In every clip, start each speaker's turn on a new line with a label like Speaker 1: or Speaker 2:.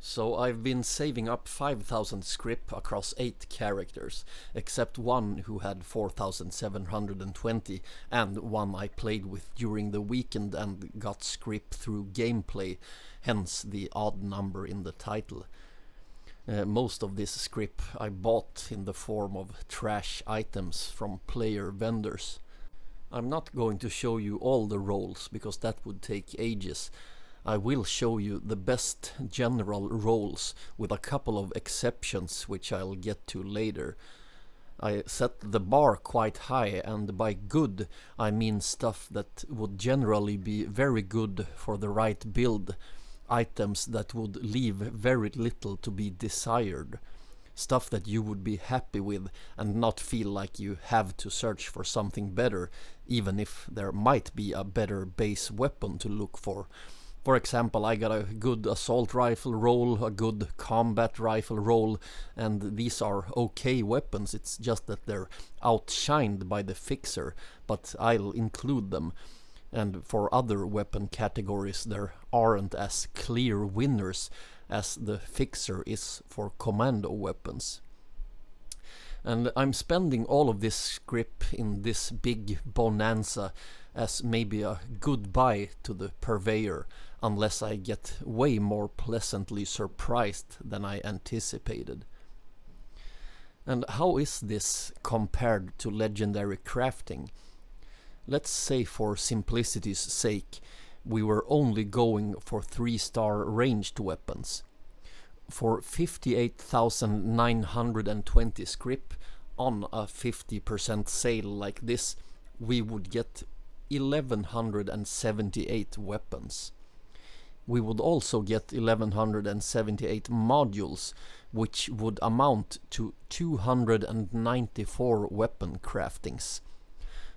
Speaker 1: So I've been saving up 5,000 scrip across 8 characters, except one who had 4,720 and one I played with during the weekend and got scrip through gameplay, hence the odd number in the title. Most of this scrip I bought in the form of trash items from player vendors. I'm not going to show you all the roles because that would take ages. I will show you the best general roles with a couple of exceptions which I'll get to later. I set the bar quite high, and by good I mean stuff that would generally be very good for the right build, items that would leave very little to be desired, stuff that you would be happy with and not feel like you have to search for something better, even if there might be a better base weapon to look for. For example, I got a good assault rifle roll, a good combat rifle roll, and these are okay weapons. It's just that they're outshined by the fixer, but I'll include them. And for other weapon categories, there aren't as clear winners as the fixer is for commando weapons. And I'm spending all of this scrip in this big bonanza as maybe a goodbye to the purveyor, unless I get way more pleasantly surprised than I anticipated. And how is this compared to legendary crafting? Let's say for simplicity's sake, we were only going for 3-star ranged weapons. For 58,920 scrip on a 50% sale like this, we would get 1178 weapons. We would also get 1178 modules, which would amount to 294 weapon craftings.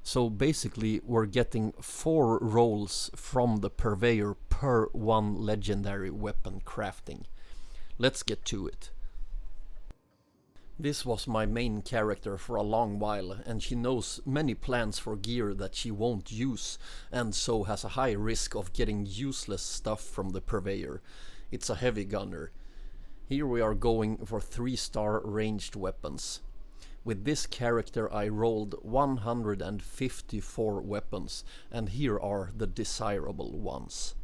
Speaker 1: So basically we're getting 4 rolls from the purveyor per one legendary weapon crafting. Let's get to it. This was my main character for a long while, and she knows many plans for gear that she won't use, and so has a high risk of getting useless stuff from the purveyor. It's a heavy gunner. Here we are going for 3-star ranged weapons. With this character I rolled 154 weapons, and here are the desirable ones.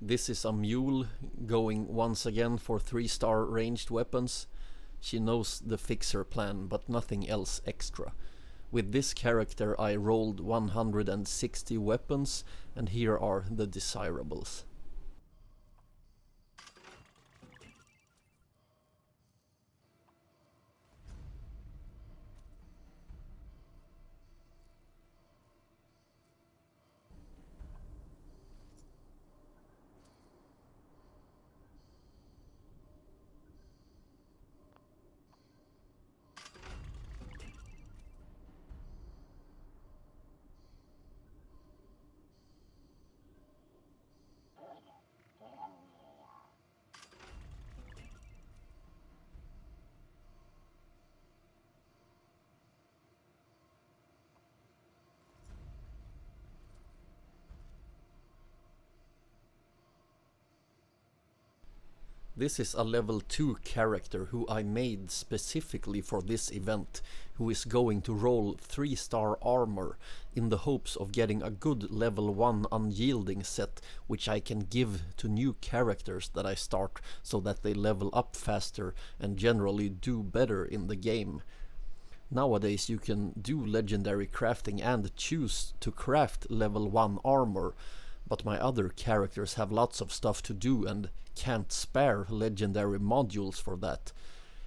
Speaker 1: This is a mule going once again for 3-star ranged weapons. She knows the fixer plan, but nothing else extra. With this character I rolled 160 weapons, and here are the desirables. This is a level 2 character who I made specifically for this event, who is going to roll 3-star armor in the hopes of getting a good level 1 unyielding set, which I can give to new characters that I start so that they level up faster and generally do better in the game. Nowadays you can do legendary crafting and choose to craft level 1 armor, But my other characters have lots of stuff to do and can't spare legendary modules for that.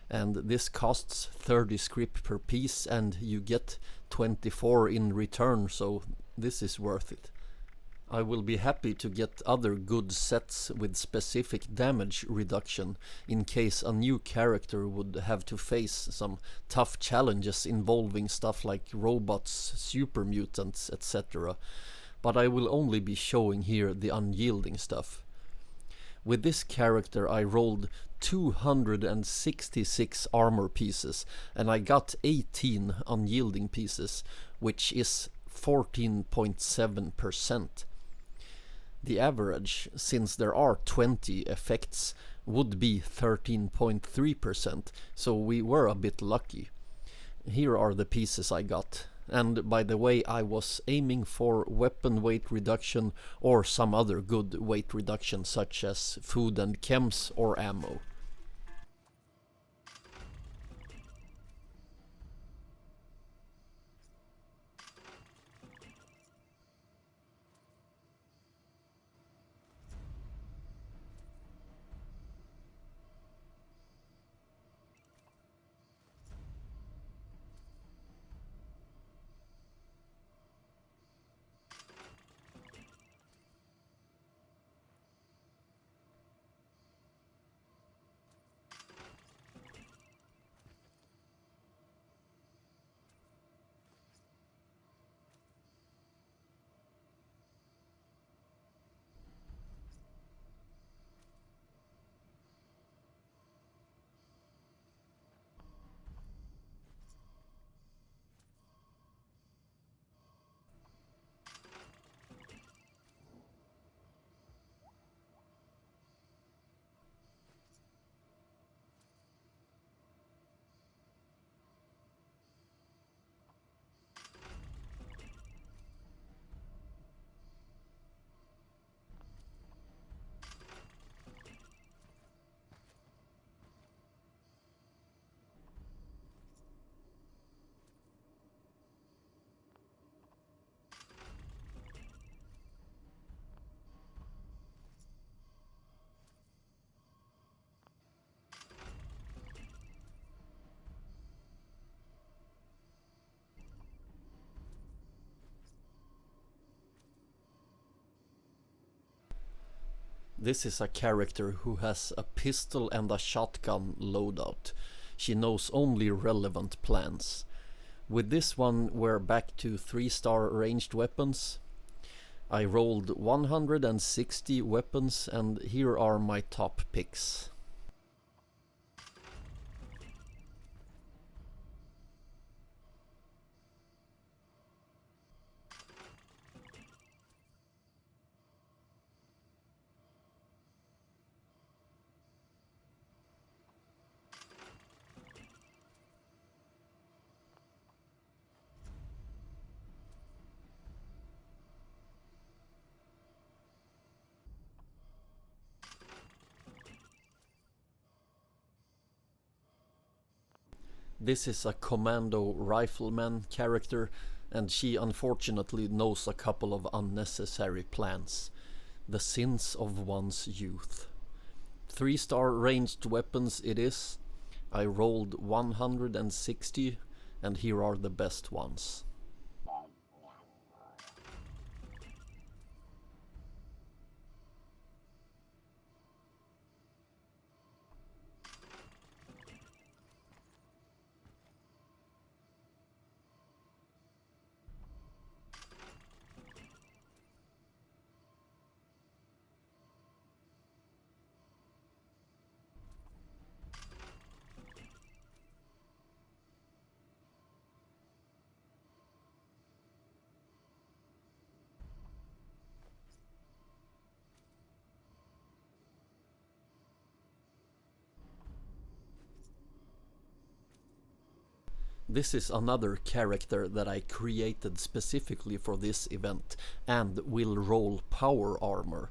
Speaker 1: And this costs 30 scrip per piece and you get 24 in return, so this is worth it. I will be happy to get other good sets with specific damage reduction in case a new character would have to face some tough challenges involving stuff like robots, super mutants, etc. But I will only be showing here the unyielding stuff. With this character I rolled 266 armor pieces and I got 18 unyielding pieces, which is 14.7%. The average, since there are 20 effects, would be 13.3%, so we were a bit lucky. Here are the pieces I got. And by the way, I was aiming for weapon weight reduction or some other good weight reduction such as food and chems or ammo. This is a character who has a pistol and a shotgun loadout. She knows only relevant plans. With this one we're back to 3-star ranged weapons. I rolled 160 weapons and here are my top picks. This is a commando rifleman character and she unfortunately knows a couple of unnecessary plans. The sins of one's youth. 3-star ranged weapons it is. I rolled 160 and here are the best ones. This is another character that I created specifically for this event and will roll power armor.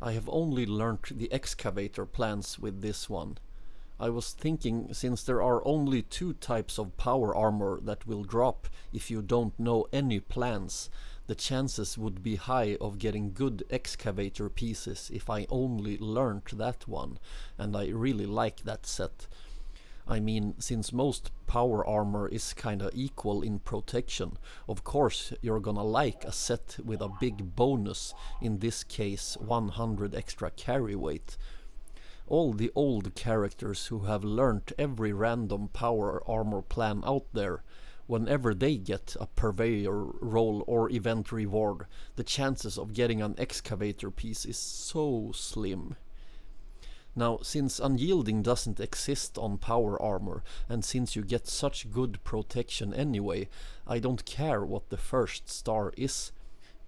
Speaker 1: I have only learnt the excavator plans with this one. I was thinking, since there are only 2 types of power armor that will drop if you don't know any plans, the chances would be high of getting good excavator pieces if I only learned that one, and I really like that set. I mean, since most power armor is kinda equal in protection, of course you're gonna like a set with a big bonus, in this case 100 extra carry weight. All the old characters who have learnt every random power armor plan out there, whenever they get a purveyor roll or event reward, the chances of getting an excavator piece is so slim. Now, since unyielding doesn't exist on power armor, and since you get such good protection anyway, I don't care what the first star is.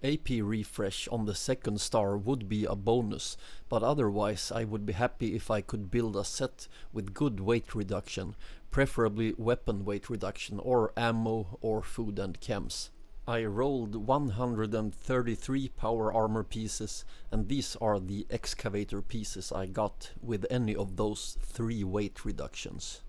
Speaker 1: AP refresh on the second star would be a bonus, but otherwise I would be happy if I could build a set with good weight reduction, preferably weapon weight reduction or ammo or food and chems. I rolled 133 power armor pieces, and these are the excavator pieces I got with any of those 3 weight reductions.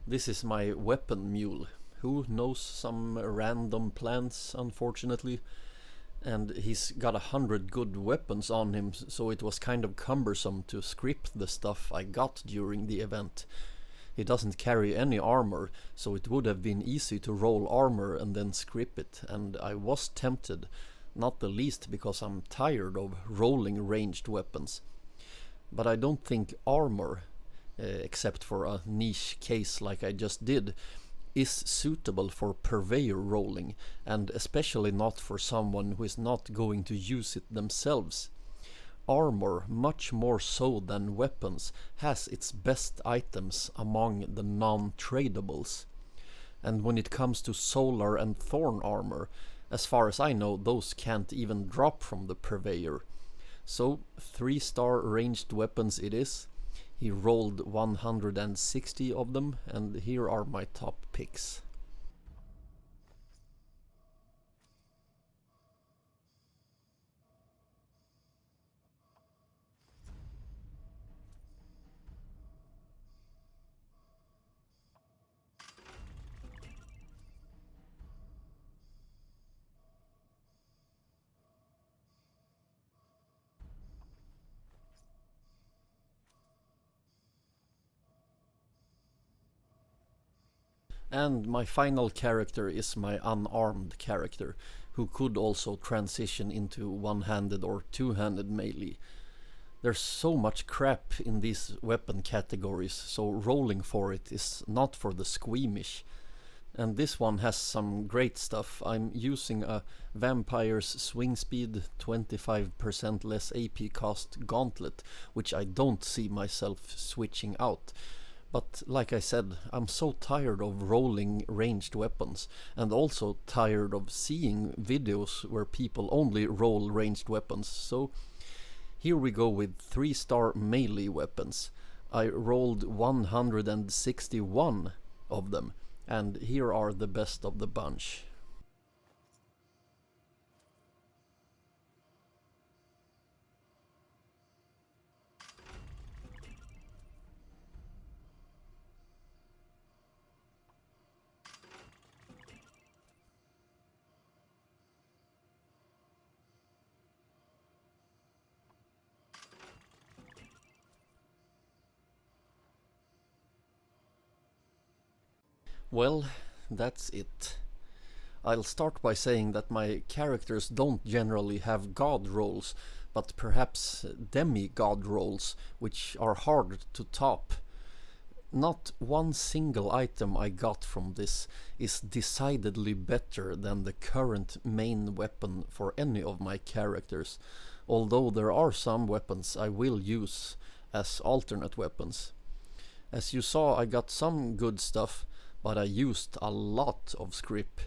Speaker 1: This is my weapon mule, who knows some random plants, unfortunately, and he's got 100 good weapons on him, so it was kind of cumbersome to scrip the stuff I got during the event. He doesn't carry any armor, so it would have been easy to roll armor and then scrip it, and I was tempted, not the least because I'm tired of rolling ranged weapons. But I don't think armor, except for a niche case like I just did, is suitable for purveyor rolling, and especially not for someone who is not going to use it themselves. Armor, much more so than weapons, has its best items among the non-tradables. And when it comes to solar and thorn armor, as far as I know, those can't even drop from the purveyor. So 3-star ranged weapons it is. He rolled 160 of them, and here are my top picks. And my final character is my unarmed character, who could also transition into one-handed or two-handed melee. There's so much crap in these weapon categories, so rolling for it is not for the squeamish. And this one has some great stuff. I'm using a Vampire's Swing Speed, 25% less AP cost gauntlet, which I don't see myself switching out. But like I said, I'm so tired of rolling ranged weapons, and also tired of seeing videos where people only roll ranged weapons, so here we go with 3-star melee weapons. I rolled 161 of them, and here are the best of the bunch. Well, that's it. I'll start by saying that my characters don't generally have god rolls, but perhaps demigod rolls, which are hard to top. Not one single item I got from this is decidedly better than the current main weapon for any of my characters, although there are some weapons I will use, as alternate weapons. As you saw, I got some good stuff, but I used a lot of scrip,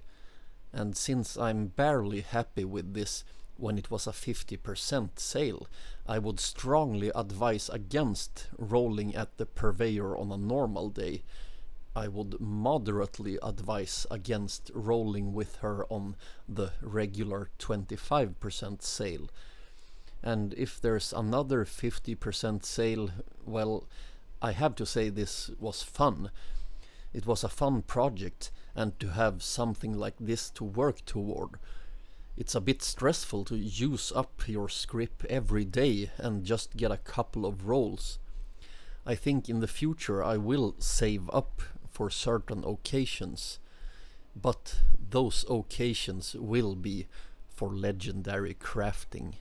Speaker 1: and since I'm barely happy with this when it was a 50% sale, I would strongly advise against rolling at the purveyor on a normal day. I would moderately advise against rolling with her on the regular 25% sale. And if there's another 50% sale, well, I have to say this was fun. It was a fun project, and to have something like this to work toward. It's a bit stressful to use up your scrip every day and just get a couple of rolls. I think in the future I will save up for certain occasions, but those occasions will be for legendary crafting.